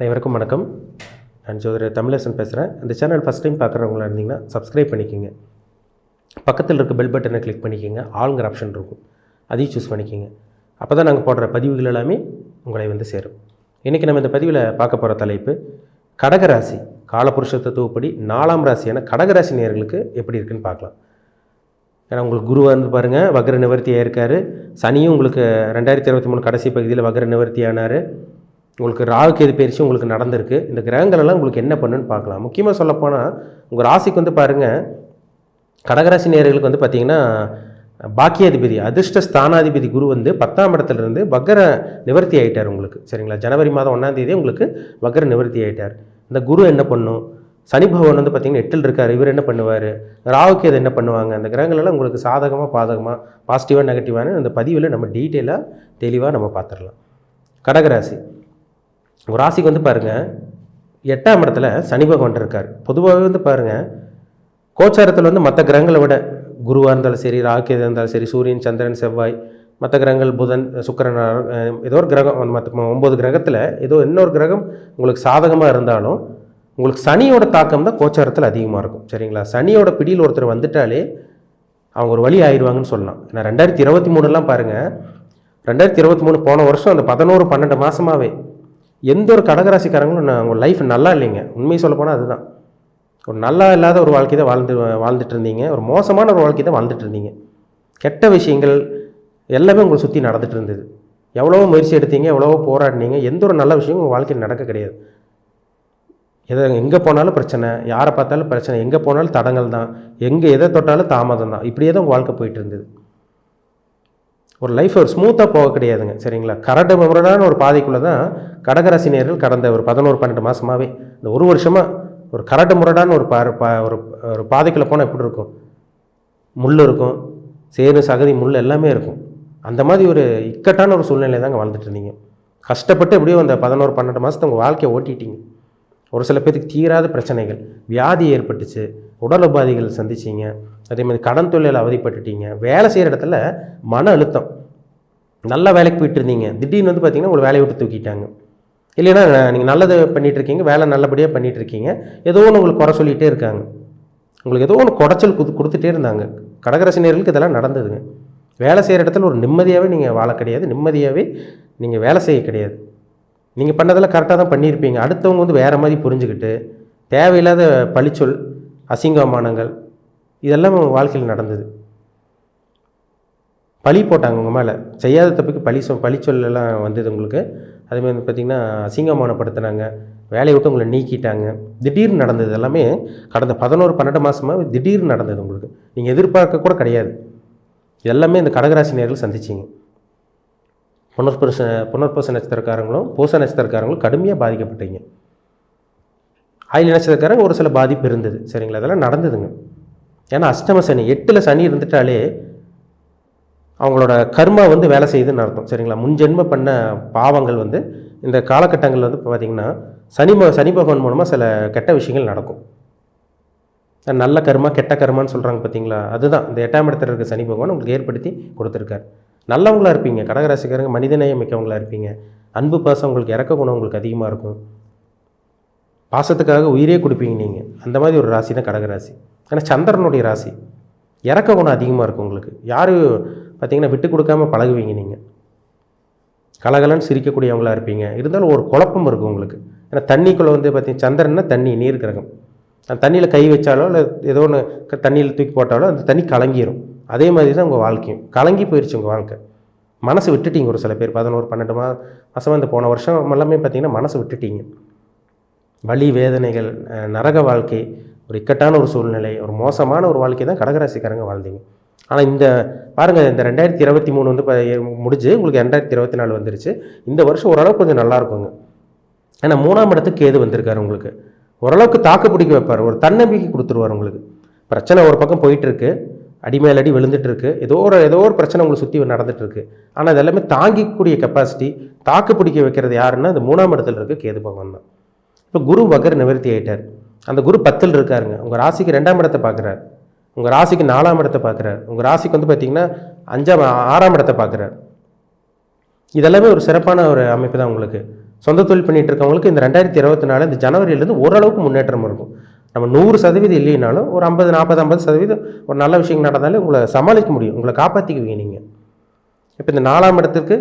அனைவருக்கும் வணக்கம். நான் ஜோதிடர் தமிழரசன் பேசுகிறேன். இந்த சேனல் ஃபஸ்ட் டைம் பார்க்குறவங்களா இருந்தீங்கன்னா சப்ஸ்கிரைப் பண்ணிக்கோங்க. பக்கத்தில் இருக்க பெல் பட்டனை கிளிக் பண்ணிக்கோங்க. ஆளுங்கிற ஆப்ஷன் இருக்கும், அதையும் சூஸ் பண்ணிக்கோங்க. அப்போ தான் நாங்கள் போடுற பதிவுகள் எல்லாமே உங்களை வந்து சேரும். இன்றைக்கி நம்ம இந்த பதிவில் பார்க்க போகிற தலைப்பு கடகராசி. காலபுருஷ தத்துவப்படி 4ஆம் ராசியான கடகராசி நேயர்களுக்கு எப்படி இருக்குன்னு பார்க்கலாம். ஏன்னா உங்களுக்கு குரு வந்து பாருங்கள் வக்ர நிவர்த்தியாக இருக்கார். சனியும் உங்களுக்கு 2023 கடைசி பகுதியில் வக்ர நிவர்த்தி ஆனார். உங்களுக்கு ராகு கேது பயிற்சி உங்களுக்கு நடந்திருக்கு. இந்த கிரகங்கள் எல்லாம் உங்களுக்கு என்ன பண்ணுன்னு பார்க்கலாம். முக்கியமாக சொல்லப்போனால் உங்கள் ராசிக்கு வந்து பாருங்கள், கடகராசி நேயர்களுக்கு வந்து பார்த்திங்கன்னா பாக்கியாதிபதி அதிர்ஷ்ட ஸ்தானாதிபதி குரு வந்து 10ஆம் இடத்துலேருந்து வக்ர நிவர்த்தி ஆகிட்டார் உங்களுக்கு. சரிங்களா? ஜனவரி மாதம் 1ஆம் தேதி உங்களுக்கு வக்ர நிவர்த்தி ஆகிட்டார். இந்த குரு என்ன பண்ணும்? சனி பகவான் வந்து பார்த்திங்கன்னா 8ல் இருக்கார். இவர் என்ன பண்ணுவார்? ராகு கேது என்ன பண்ணுவாங்க? அந்த கிரகங்களெல்லாம் உங்களுக்கு சாதகமாக பாதகமாக பாசிட்டிவாக நெகட்டிவான அந்த பதிவில் நம்ம டீட்டெயிலாக தெளிவாக நம்ம பார்த்துடலாம். கடகராசி ஒரு ராசிக்கு வந்து பாருங்கள் 8ஆம் இடத்துல சனி பகவான் இருக்கார். பொதுவாகவே வந்து பாருங்கள் கோச்சாரத்தில் வந்து மற்ற கிரகங்களை விட குருவாக இருந்தாலும் சரி, ராகு இருந்தாலும் சரி, சூரியன், சந்திரன், செவ்வாய், மற்ற கிரகங்கள் புதன், சுக்கிரன், ஏதோ ஒரு கிரகம் மற்ற 9 கிரகத்தில் ஏதோ இன்னொரு கிரகம் உங்களுக்கு சாதகமாக இருந்தாலும் உங்களுக்கு சனியோட தாக்கம் தான் கோச்சாரத்தில் அதிகமாக இருக்கும். சரிங்களா? சனியோட பிடியில் ஒருத்தர் வந்துட்டாலே அவங்க ஒரு வழி ஆயிடுவாங்கன்னு சொல்லலாம். ஏன்னா 2023 பாருங்கள், 2023 போன வருஷம் அந்த 11-12 மாதமாகவே எந்த ஒரு கடகராசிக்காரங்களும் உங்கள் லைஃப் நல்லா இல்லைங்க. உண்மையை சொல்லப்போனால் அதுதான். ஒரு நல்லா இல்லாத ஒரு வாழ்க்கை தான் வாழ்ந்துட்டு இருந்தீங்க. ஒரு மோசமான ஒரு வாழ்க்கை தான் வாழ்ந்துட்டு இருந்தீங்க. கெட்ட விஷயங்கள் எல்லாமே உங்களை சுற்றி நடந்துட்டு இருந்தது. எவ்வளவோ முயற்சி எடுத்தீங்க, எவ்வளவோ போராடினீங்க, எந்த ஒரு நல்ல விஷயமும் உங்கள் வாழ்க்கையில் நடக்க கிடையாது. எங்கே போனாலும் பிரச்சனை, யாரை பார்த்தாலும் பிரச்சனை, எங்கே போனாலும் தடங்கள் தான், எதை தொட்டாலும் தாமதம் தான். இப்படியே தான் உங்கள் வாழ்க்கை போயிட்டு இருந்தது. ஒரு லைஃப் ஒரு ஸ்மூத்தாக போக கிடையாதுங்க. சரிங்களா? கரடு முரடான ஒரு பாதைக்குள்ளே தான் கடகராசி நேயர்கள் கடந்த ஒரு 11-12 மாதமாகவே இந்த ஒரு வருஷமாக ஒரு கரடு முரடான ஒரு ஒரு பாதைக்குள்ளே போனால் எப்படி இருக்கும்? முள் இருக்கும், சேரு சகதி முள் எல்லாமே இருக்கும். அந்த மாதிரி ஒரு இக்கட்டான ஒரு சூழ்நிலை தாங்க வாழ்ந்துட்டு இருந்தீங்க. கஷ்டப்பட்டு எப்படியோ அந்த 11-12 மாதத்தை உங்கள் வாழ்க்கையை ஓட்டிட்டீங்க. ஒரு சில பேருக்கு தீராத பிரச்சனைகள், வியாதி ஏற்பட்டுச்சு, உடல் உபாதைகள் சந்திச்சிங்க, அதே மாதிரி கடன் தொழிலில் அவதிப்பட்டுட்டீங்க, வேலை செய்கிற இடத்துல மன அழுத்தம். நல்லா வேலைக்கு போயிட்டு இருந்தீங்க, திடீர்னு வந்து பார்த்திங்கன்னா உங்களை வேலையை விட்டு தூக்கிட்டாங்க. இல்லைன்னா நீங்கள் நல்லது பண்ணிகிட்ருக்கீங்க, வேலை நல்லபடியாக பண்ணிகிட்ருக்கீங்க, ஏதோ ஒன்று உங்களுக்கு குறை சொல்லிகிட்டே இருக்காங்க, உங்களுக்கு ஏதோ ஒன்று குடைச்சல் கொடுத்துட்டே இருந்தாங்க. கடகராசி நேயர்களுக்கு இதெல்லாம் நடந்ததுங்க. வேலை செய்கிற இடத்துல ஒரு நிம்மதியாகவே நீங்கள் வாழ கிடையாது, நிம்மதியாகவே நீங்கள் வேலை செய்ய கிடையாது. நீங்கள் பண்ணதெல்லாம் கரெக்டாக தான் பண்ணியிருப்பீங்க. அடுத்தவங்க வந்து வேறு மாதிரி புரிஞ்சுக்கிட்டு தேவையில்லாத பழிச்சொல், அசிங்கமானங்கள் இதெல்லாம் உங்கள் வாழ்க்கையில் நடந்தது. பழி போட்டாங்க உங்கள் மேலே, செய்யாத தப்புக்கு பழிச்சொல் எல்லாம் வந்தது உங்களுக்கு. அதேமாதிரி பார்த்திங்கன்னா அசிங்கமானப்படுத்தினாங்க, வேலையை விட்டு உங்களை நீக்கிட்டாங்க. திடீர்னு நடந்தது எல்லாமே கடந்த 11-12 மாதமாக திடீர்னு நடந்தது உங்களுக்கு. நீங்கள் எதிர்பார்க்க கூட கிடையாது. எல்லாமே இந்த கடகராசி நேயர்கள் சந்திச்சிங்க. புனர்பூச நட்சத்திரக்காரங்களும் பூச நட்சத்திரக்காரங்களும் கடுமையாக பாதிக்கப்பட்டீங்க. ஆயில நட்சத்திரக்காரங்க ஒரு சில பாதிப்பு இருந்தது. சரிங்களா? அதெல்லாம் நடந்ததுங்க. ஏன்னா அஷ்டம சனி 8ல் சனி இருந்துட்டாலே அவங்களோட கர்மா வந்து வேலை செய்யுதுன்னு அர்த்தம். சரிங்களா? முன்ஜென்ம பண்ண பாவங்கள் வந்து இந்த காலகட்டங்களில் வந்து பார்த்திங்கன்னா சனி பகவான் மூலமாக சில கெட்ட விஷயங்கள் நடக்கும். நல்ல கர்மா கெட்ட கர்மான்னு சொல்கிறாங்க பார்த்தீங்களா? அதுதான் இந்த 8ஆம் இடத்துல இருக்க சனி பகவான் உங்களுக்கு ஏற்படுத்தி கொடுத்துருக்காரு. நல்லவங்களாக இருப்பீங்க. கடகராசிக்காரங்க மனிதநேயம் மிக்கவங்களாக இருப்பீங்க. அன்பு பாசம் உங்களுக்கு, இறக்க குணம் உங்களுக்கு அதிகமாக இருக்கும். பாசத்துக்காக உயிரே கொடுப்பீங்க நீங்கள். அந்த மாதிரி ஒரு ராசி தான் கடகராசி. ஆனால் சந்திரனுடைய ராசி, இறக்க குணம் அதிகமாக இருக்கும் உங்களுக்கு. யாரும் பார்த்திங்கன்னா விட்டு கொடுக்காமல் பழகுவீங்க. நீங்கள் கலகலன்னு சிரிக்கக்கூடியவங்களாக இருப்பீங்க. இருந்தாலும் ஒரு குழப்பம் இருக்கும் உங்களுக்கு. ஏன்னா தண்ணிக்குள்ளே வந்து பார்த்திங்கன்னா சந்திரன்னா தண்ணி, நீர் கிரகம். அந்த தண்ணியில் கை வச்சாலோ இல்லை ஏதோ ஒன்று தண்ணியில் தூக்கி போட்டாலோ அந்த தண்ணி கலங்கிடும். அதே மாதிரி தான் உங்கள் வாழ்க்கையும் கலங்கி போயிடுச்சு. உங்கள் வாழ்க்கை மனசு விட்டுட்டீங்க. ஒரு சில பேர் 11-12 மாதமாக இந்த போன வருஷம் எல்லாமே பார்த்திங்கன்னா மனசு விட்டுட்டீங்க. வலி, வேதனைகள், நரக வாழ்க்கை, ஒரு இக்கட்டான ஒரு சூழ்நிலை, ஒரு மோசமான ஒரு வாழ்க்கை தான் கடகராசிக்காரங்க வாழ்ந்தீங்க. ஆனால் இந்த பாருங்கள், இந்த 2023 வந்து முடிஞ்சு உங்களுக்கு 2024 வந்துருச்சு. இந்த வருஷம் ஓரளவுக்கு கொஞ்சம் நல்லா இருக்குங்க. ஏன்னா 3ஆம் இடத்துக்கு கேது வந்திருக்காரு உங்களுக்கு. ஓரளவுக்கு தாக்கு பிடிக்க வைப்பார், ஒரு தன்னம்பிக்கை கொடுத்துருவார் உங்களுக்கு. பிரச்சனை ஒரு பக்கம் போயிட்டுருக்கு, அடிமேல் அடி விழுந்துட்டுருக்கு, ஏதோ ஒரு பிரச்சனை உங்களை சுற்றி நடந்துகிட்ருக்கு. ஆனால் அது எல்லாமே தாங்கிக்கூடிய கெப்பாசிட்டி, தாக்கு பிடிக்க வைக்கிறது யாருன்னா இந்த 3ஆம் இடத்துல இருக்க கேது பகவான் தான். இப்போ குரு வக்ர நிவர்த்தி ஆகிட்டார். அந்த குரு 10ல் இருக்காருங்க. உங்கள் ராசிக்கு 2ஆம் இடத்தை பார்க்குறார், உங்கள் ராசிக்கு 4ஆம் இடத்தை பார்க்குறார், உங்கள் ராசிக்கு வந்து பார்த்திங்கன்னா 6ஆம் இடத்தை பார்க்குறார். இதெல்லாமே ஒரு சிறப்பான ஒரு அமைப்பு தான் உங்களுக்கு. சொந்த தொழில் பண்ணிகிட்டு இருக்கவங்களுக்கு இந்த 2024 இந்த ஜனவரியிலேருந்து ஓரளவுக்கு முன்னேற்றம் இருக்கும். நம்ம 100% இல்லைனாலும் ஒரு 50, 40, 50% ஒரு நல்ல விஷயம் நடந்தாலே உங்களை சமாளிக்க முடியும், உங்களை காப்பாற்றிக்குவீங்க நீங்கள். இப்போ இந்த 4ஆம் இடத்துக்கு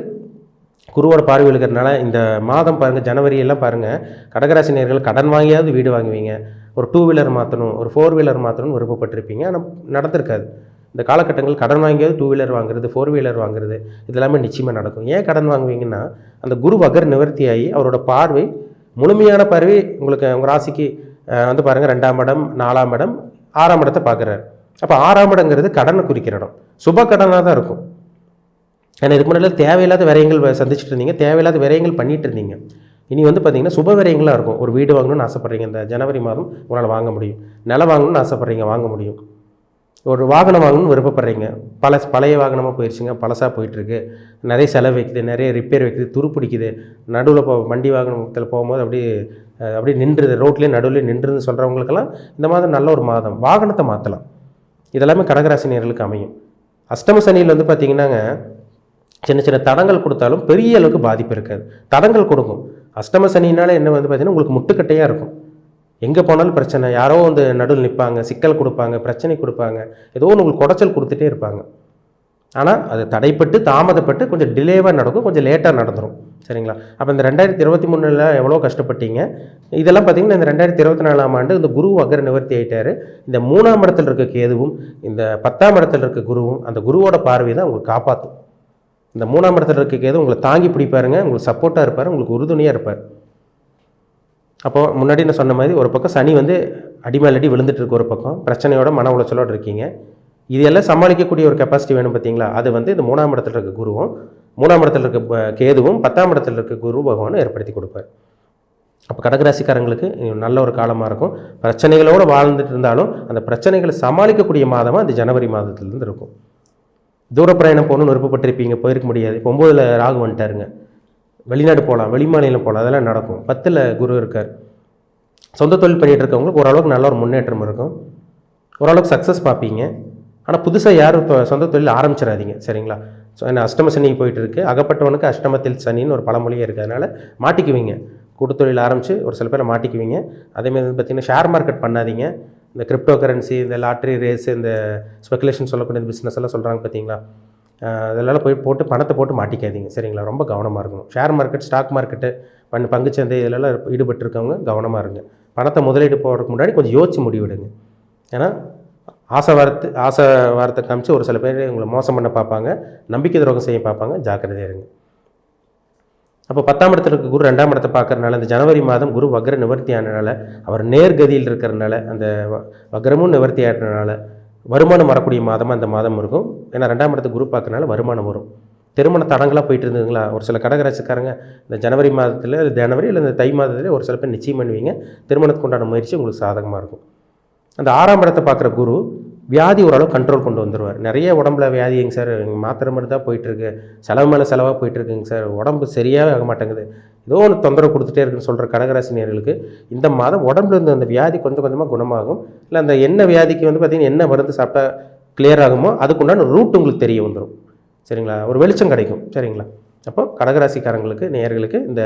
குருவோட பார்வை இருக்கிறதுனால இந்த மாதம் பாருங்கள், ஜனவரியெல்லாம் பாருங்கள், கடகராசி நேயர்கள் கடன் வாங்கியாவது வீடு வாங்குவீங்க. ஒரு 2 வீலர் மாற்றணும், ஒரு 4 வீலர் மாற்றணும்னு விருப்பப்பட்டிருப்பீங்க. ஆனால் நடந்திருக்காது. இந்த காலகட்டங்கள் கடன் வாங்கியாவது 2 வீலர் வாங்குறது, 4 வீலர் வாங்குறது, இதெல்லாமே நிச்சயமாக நடக்கும். ஏன் கடன் வாங்குவீங்கன்னா, அந்த குரு வகர் நிவர்த்தியாகி அவரோட பார்வை, முழுமையான பார்வை உங்களுக்கு உங்கள் ராசிக்கு வந்து பாருங்கள் 2ஆம் இடம், 4ஆம் இடம், 6ஆம் இடத்தை பார்க்குறாரு. அப்போ 6ஆம் இடங்கிறது கடனை குறிக்கிற இடம், சுப கடனாக தான் இருக்கும். ஏன்னா இதுக்கு முன்னாடி தேவையில்லாத விரயங்கள் சந்திச்சுட்டு இருந்தீங்க, தேவையில்லாத விரயங்கள் பண்ணிகிட்டு இருந்தீங்க. இனி வந்து பார்த்தீங்கன்னா சுப விரயங்களாக இருக்கும். ஒரு வீடு வாங்கணும்னு ஆசைப்பட்றீங்க, இந்த ஜனவரி மாதம் உங்களால் வாங்க முடியும். நிலம் வாங்கணும்னு ஆசைப்பட்றீங்க, வாங்க முடியும். ஒரு வாகனம் வாங்கணும்னு விருப்பப்படுறீங்க, பழைய வாகனமாக போயிடுச்சுங்க, பழசாக போயிட்டுருக்கு, நிறைய செலவு வைக்குது, நிறைய ரிப்பேர் வைக்குது, துருப்பிடிக்குது, நடுவில் வண்டி வாகனத்தில் போகும்போது அப்படியே நின்றுது, ரோட்லேயே நடுவில் நின்றுன்னு சொல்கிறவங்களுக்கெல்லாம் இந்த மாதம் நல்ல ஒரு மாதம். வாகனத்தை மாற்றலாம். இதெல்லாமே கடகராசி நேயர்களுக்கு அமையும். அஷ்டம சனியில் வந்து பார்த்திங்கன்னாங்க, சின்ன சின்ன தடங்கள் கொடுத்தாலும் பெரிய அளவுக்கு பாதிப்பு இருக்காது. தடங்கள் கொடுக்கும். அஷ்டம சனினால் என்ன வந்து பார்த்திங்கன்னா உங்களுக்கு முட்டுக்கட்டையாக இருக்கும். எங்கே போனாலும் பிரச்சனை, யாரோ வந்து நடுவில் நிற்பாங்க, சிக்கல் கொடுப்பாங்க, பிரச்சனை கொடுப்பாங்க, ஏதோ ஒன்று உங்களுக்கு குடைச்சல் கொடுத்துட்டே இருப்பாங்க. ஆனால் அது தடைப்பட்டு தாமதப்பட்டு கொஞ்சம் டிலேவாக நடக்கும், கொஞ்சம் லேட்டாக நடந்துடும். சரிங்களா? அப்போ இந்த 2023 எவ்வளோ கஷ்டப்பட்டீங்க. இதெல்லாம் பார்த்திங்கன்னா இந்த 2024ஆம் ஆண்டு இந்த குரு வகர நிவர்த்தி ஆகிட்டார். இந்த 3ஆம் இடத்துல இருக்க கேதுவும் இந்த 10ஆம் இடத்துல இருக்க குருவும், அந்த குருவோட பார்வை தான் உங்களுக்கு காப்பாற்றும். இந்த 3ஆம் இடத்துல இருக்க கேது உங்களை தாங்கி பிடிப்பாருங்க, உங்களுக்கு சப்போர்ட்டாக இருப்பார், உங்களுக்கு உறுதுணையாக இருப்பார். அப்போது முன்னாடி நான் சொன்ன மாதிரி ஒரு பக்கம் சனி வந்து அடிமேலடி விழுந்துட்டு இருக்கு, ஒரு பக்கம் பிரச்சனையோட மன உளைச்சலோடு இருக்கீங்க. இதெல்லாம் சமாளிக்கக்கூடிய ஒரு கெப்பாசிட்டி வேணும் பார்த்தீங்களா? அது வந்து இந்த 3ஆம் இடத்துல இருக்க குருவும், 3ஆம் இடத்துல இருக்க கேதுவும், 10ஆம் இடத்துல இருக்க குரு பகவானும் ஏற்படுத்தி கொடுப்பார். அப்போ கடகராசிக்காரங்களுக்கு நல்ல ஒரு காலமாக இருக்கும். பிரச்சனைகளோடு வாழ்ந்துட்டு இருந்தாலும் அந்த பிரச்சனைகளை சமாளிக்கக்கூடிய மாதமாக இந்த ஜனவரி மாதத்துலேருந்து இருக்கும். தூர பிரயாணம் போகணுன்னு விருப்பப்பட்டிருப்பீங்க, போயிருக்க முடியாது. இப்போ 9ல் ராகு வந்துட்டாருங்க. வெளிநாடு போகலாம், வெளி மாநிலம் போகலாம், அதெல்லாம் நடக்கும். 10ல் குரு இருக்கார். சொந்த தொழில் பண்ணிகிட்டு இருக்கவங்களுக்கு ஓரளவுக்கு நல்ல ஒரு முன்னேற்றம் இருக்கும், ஓரளவுக்கு சக்ஸஸ் பார்ப்பீங்க. ஆனால் புதுசாக யாரும் இப்போ சொந்த தொழில் ஆரம்பிச்சிடாதீங்க. சரிங்களா? ஸோ என்ன அஷ்டம சனி போயிட்டு இருக்குது, அகப்பட்டவனுக்கு அஷ்டமத்தில் சனின்னு ஒரு பழமொழியே இருக்குது. அதனால் மாட்டிக்குவீங்க. கூட்டு தொழில் ஆரம்பித்து ஒரு சில பேரை மாட்டிக்குவீங்க. அதேமாதிரி வந்து பார்த்திங்கன்னா ஷேர் மார்க்கெட் பண்ணாதீங்க. இந்த கிரிப்டோ கரன்சி, இந்த லாட்ரி ரேஸு, இந்த ஸ்பெகுலேஷன் சொல்லக்கூடிய பிஸ்னஸ் எல்லாம் சொல்கிறாங்க பார்த்தீங்களா? அதெல்லாம் போட்டு பணத்தை போட்டு மாட்டிக்காதீங்க. சரிங்களா? ரொம்ப கவனமாக இருக்கணும். ஷேர் மார்க்கெட், ஸ்டாக் மார்க்கெட்டு, பங்குச்சந்தை இதெல்லாம் ஈடுபட்டிருக்கவங்க கவனமாக இருங்க. பணத்தை முதலீடு போடுறதுக்கு முன்னாடி கொஞ்சம் யோசிச்சு முடிவெடுங்க. ஏன்னா ஆசை வார்த்தை காமிச்சு ஒரு சில பேர் உங்களை மோசம் பண்ண பார்ப்பாங்க, நம்பிக்கை துரோகம் செய்ய பார்ப்பாங்க. ஜாக்கிரதையாக இருங்க. அப்போ 10ஆம் இடத்துல இருக்க குரு 2ஆம் இடத்தை பார்க்கறதுனால இந்த ஜனவரி மாதம் குரு வக்ர நிவர்த்தி ஆனதுனால, அவர் நேர்கதியில் இருக்கிறதுனால, அந்த வக்ரமும் நிவர்த்தி ஆகிறதுனால வருமானம் வரக்கூடிய மாதமாக அந்த மாதம் இருக்கும். ஏன்னா 2ஆம் இடத்துக்கு குரு பார்க்கறதுனால வருமானம் வரும். திருமண தடங்களாக போயிட்டு இருந்ததுங்களா, ஒரு சில கடகராசிக்காரங்க இந்த ஜனவரி மாதத்தில், ஜனவரி இல்லை இந்த தை மாதத்தில் ஒரு சில பேர் நிச்சயம் பண்ணுவீங்க. திருமணத்துக்கு உண்டான முயற்சி உங்களுக்கு சாதகமாக இருக்கும். அந்த 6ஆம் இடத்தை பார்க்குற குரு வியாதி ஓரளவு கண்ட்ரோல் கொண்டு வந்துடுவார். நிறைய உடம்புல வியாதிங்க சார், மாத்திரை மட்டும் தான் போயிட்டுருக்கு, செலவு மேலே செலவாக போயிட்டுருக்குங்க சார், உடம்பு சரியாக ஆக மாட்டேங்குது, ஏதோ ஒன்று தொந்தரவு கொடுத்துட்டே இருக்குன்னு சொல்கிற கடகராசினியர்களுக்கு இந்த மாதம் உடம்புல இருந்து அந்த வியாதி கொஞ்சம் கொஞ்சமாக குணமாகும். இல்லை அந்த என்ன வியாதிக்கு வந்து பார்த்திங்கன்னா என்ன மருந்து சாப்பிட்டா கிளியர் ஆகுமோ அதுக்குண்டான ரூட் உங்களுக்கு தெரிய வந்துடும். சரிங்களா? ஒரு வெளிச்சம் கிடைக்கும். சரிங்களா? அப்போ கடகராசிக்காரங்களுக்கு நேயர்களுக்கு இந்த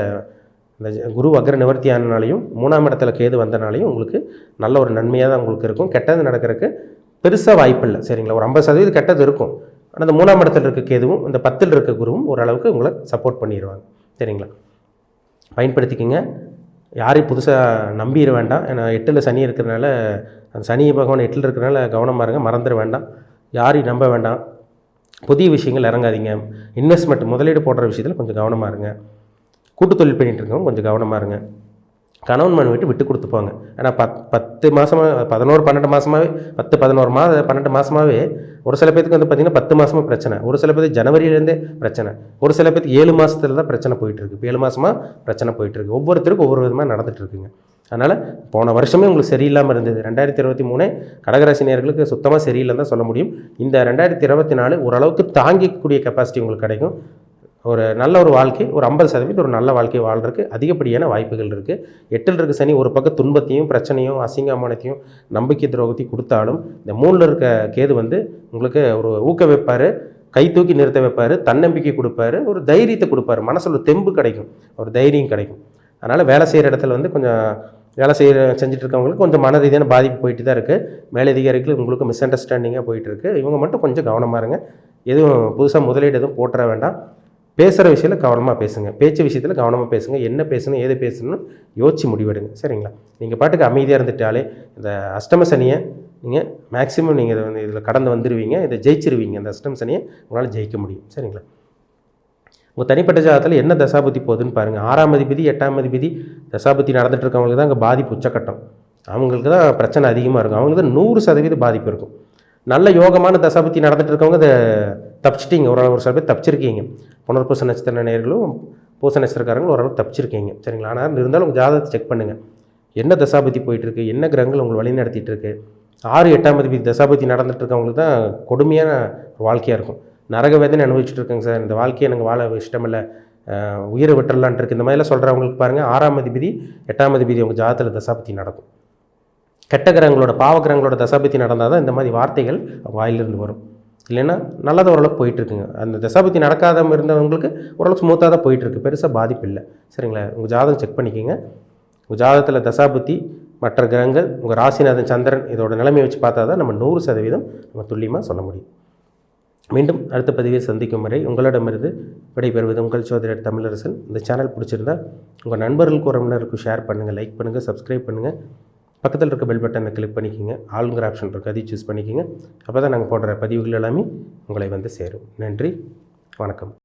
குரு வக்ர நிவர்த்தி ஆனனாலையும் 3ஆம் இடத்துல கேது வந்தனாலையும் உங்களுக்கு நல்ல ஒரு நன்மையாக தான் உங்களுக்கு இருக்கும். கெட்டது நடக்கிறதுக்கு பெருசாக வாய்ப்பு இல்லை. சரிங்களா? ஒரு 50% கெட்டது இருக்கும். ஆனால் அந்த 3ஆம் இடத்துல இருக்க கேதுவும் இந்த 10ல் இருக்க குருவும் ஓரளவுக்கு உங்களை சப்போர்ட் பண்ணிடுவாங்க. சரிங்களா? பயன்படுத்திக்கங்க. யாரையும் புதுசாக நம்பிட வேண்டாம். ஏன்னா 8ல் சனி இருக்கிறனால, அந்த சனி பகவான் 8ல் இருக்கிறனால கவனமாக இருங்க, மறந்துட வேண்டாம். யாரையும் நம்ப வேண்டாம். புதிய விஷயங்கள் இறங்காதீங்க. இன்வெஸ்ட்மெண்ட் முதலீடு போடுற விஷயத்தில் கொஞ்சம் கவனமாக இருங்க. கூட்டு தொழில் பண்ணிகிட்டு இருக்கவங்க கொஞ்சம் கவனமாக இருங்க. கணவன் மனைவி விட்டு கொடுத்துப்பாங்க. ஏன்னா 10 மாதமாக 11 12 மாதமாகவே 12 மாதமாகவே ஒரு சில பேருக்கு வந்து பார்த்திங்கன்னா 10 மாதமாக பிரச்சனை, ஒரு சில பேருக்கு ஜனவரியிலேருந்தே பிரச்சனை, ஒரு சில பேருக்கு 7 மாதத்துல தான் பிரச்சனை போயிட்டுருக்கு. இப்போ 7 மாதமாக பிரச்சனை போயிட்டுருக்கு. ஒவ்வொருத்தருக்கும் ஒவ்வொரு விதமாக நடந்துகிட்ருக்குங்க. அதனால் போன வருஷமே உங்களுக்கு சரியில்லாமல் இருந்தது. 2023 கடகராசி நேயர்களுக்கு சுத்தமாக சரியில்லைன்னு தான் சொல்ல முடியும். இந்த 2024 ஓரளவுக்கு தாங்கிக்கக்கூடிய கெப்பாசிட்டி உங்களுக்கு கிடைக்கும். ஒரு நல்ல ஒரு வாழ்க்கை, ஒரு 50% ஒரு நல்ல வாழ்க்கை வாழ்கிறதுக்கு அதிகப்படியான வாய்ப்புகள் இருக்குது. 8ல் இருக்க சனி ஒரு பக்கம் துன்பத்தையும் பிரச்சனையும் அசிங்கமானத்தையும் நம்பிக்கை துரோகத்தையும் கொடுத்தாலும், இந்த 3ல் இருக்க கேது வந்து உங்களுக்கு ஒரு ஊக்க வைப்பார், கை தூக்கி நிறுத்த வைப்பார், தன்னம்பிக்கை கொடுப்பார், ஒரு தைரியத்தை கொடுப்பார், மனசில் ஒரு தெம்பு கிடைக்கும், ஒரு தைரியம் கிடைக்கும். அதனால் வேலை செய்கிற இடத்துல வந்து கொஞ்சம் வேலை செஞ்சுட்டு இருக்கவங்களுக்கு கொஞ்சம் மன ரீதியான பாதிப்பு போயிட்டு தான் இருக்குது. மேலதிகாரிகள் உங்களுக்கு மிஸ் அண்டர்ஸ்டாண்டிங்காக போயிட்டுருக்கு. இவங்க மட்டும் கொஞ்சம் கவனமாக இருங்க. எதுவும் புதுசாக முதலீடு எதுவும் போட்டுற வேண்டாம். பேசுகிற விஷயத்தில் கவனமாக பேசுங்க. பேச்சு விஷயத்தில் கவனமாக பேசுங்க. என்ன பேசணும் ஏது பேசணும்னு யோசிச்சு முடிவெடுங்க. சரிங்களா? நீங்கள் பாட்டுக்கு அமைதியாக இருந்துட்டாலே இந்த அஷ்டம சனியை நீங்கள் மேக்ஸிமம் நீங்கள் இதில் கடந்து வந்துடுவீங்க. இதை ஜெயிச்சிருவீங்க. இந்த அஷ்டம சனியை உங்களால் ஜெயிக்க முடியும். சரிங்களா? உங்கள் தனிப்பட்ட ஜாதகத்தில் என்ன தசாபுத்தி போகுதுன்னு பாருங்கள். 6ஆம் அதிபதி 8ஆம் அதிபதி தசாபுத்தி நடந்துட்டு இருக்கவங்களுக்கு தான் அங்கே பாதிப்பு உச்சக்கட்டம். அவங்களுக்கு தான் பிரச்சனை அதிகமாக இருக்கும். அவங்களுக்கு தான் 100% பாதிப்பு இருக்கும். நல்ல யோகமான தசாபுத்தி நடந்துட்டு இருக்கவங்க அதை தப்பிச்சிட்டிங்க. ஒரு சில பேர் தப்பிச்சிருக்கீங்க. புனர்பூச நட்சத்திர நேயர்களும் பூச நட்சத்திரக்காரங்களும் ஓரளவுக்கு தப்பிச்சிருக்கீங்க. சரிங்களா? ஆனால் இருந்தாலும் உங்கள் ஜாதகத்தை செக் பண்ணுங்கள். என்ன தசாபுத்தி போயிட்டுருக்கு, என்ன கிரகங்கள் உங்களை வழி நடத்திட்டு இருக்கு. 6 8ஆம் அதிபதி தசாபுத்தி நடந்துட்டு இருக்கவங்களுக்கு தான் கொடுமையான வாழ்க்கையாக இருக்கும். நரக வேதனை அனுபவிச்சுட்டு இருக்கேங்க சார், இந்த வாழ்க்கையை எனக்கு வாழ இஷ்டமில்லை, உயிரை விட்டுறலான்ட்டு இருக்குது, இந்த மாதிரிலாம் சொல்கிறவங்களுக்கு பாருங்கள் 6ஆம் அதிபதி 8ஆம் அதிபதி உங்கள் ஜாதகத்தில் தசாபுத்தி நடக்கும். கெட்ட கிரகங்களோட பாவகிரகங்களோட தசாபுத்தி நடந்தால் தான் இந்த மாதிரி வார்த்தைகள் வாயிலிருந்து வரும். இல்லைன்னா நல்லதாக ஓரளவுக்கு போயிட்டுருக்குங்க. அந்த தசாபுத்தி நடக்காத இருந்தவங்களுக்கு ஓரளவுக்கு ஸ்மூத்தாக தான் போயிட்டுருக்கு. பெருசாக பாதிப்பு இல்லை. சரிங்களா? உங்கள் ஜாதகம் செக் பண்ணிக்கோங்க. உங்கள் ஜாதகத்தில் தசாபுத்தி மற்ற கிரகங்கள் உங்கள் ராசிநாதன் சந்திரன் இதோட நிலைமையை வச்சு பார்த்தா தான் நம்ம 100% நம்ம துல்லியமாக சொல்ல முடியும். மீண்டும் அடுத்த பதிவில் சந்திக்கும் வரை உங்களிடமிருந்து விடைபெறுவது உங்கள் ஜோதிடர் தமிழரசன். இந்த சேனல் பிடிச்சிருந்தா உங்கள் நண்பர்களுக்கு உறவினருக்கு ஷேர் பண்ணுங்கள், லைக் பண்ணுங்கள், சப்ஸ்கிரைப் பண்ணுங்கள். பக்கத்தில் இருக்க பெல் பட்டனை கிளிக் பண்ணிக்கோங்க. ஆளுங்கிற ஆப்ஷன் இருக்குது, அதையும் சூஸ் பண்ணிக்கோங்க. அப்போ தான் நாங்கள் போடுற பதிவுகள் எல்லாமே உங்களை வந்து சேரும். நன்றி, வணக்கம்.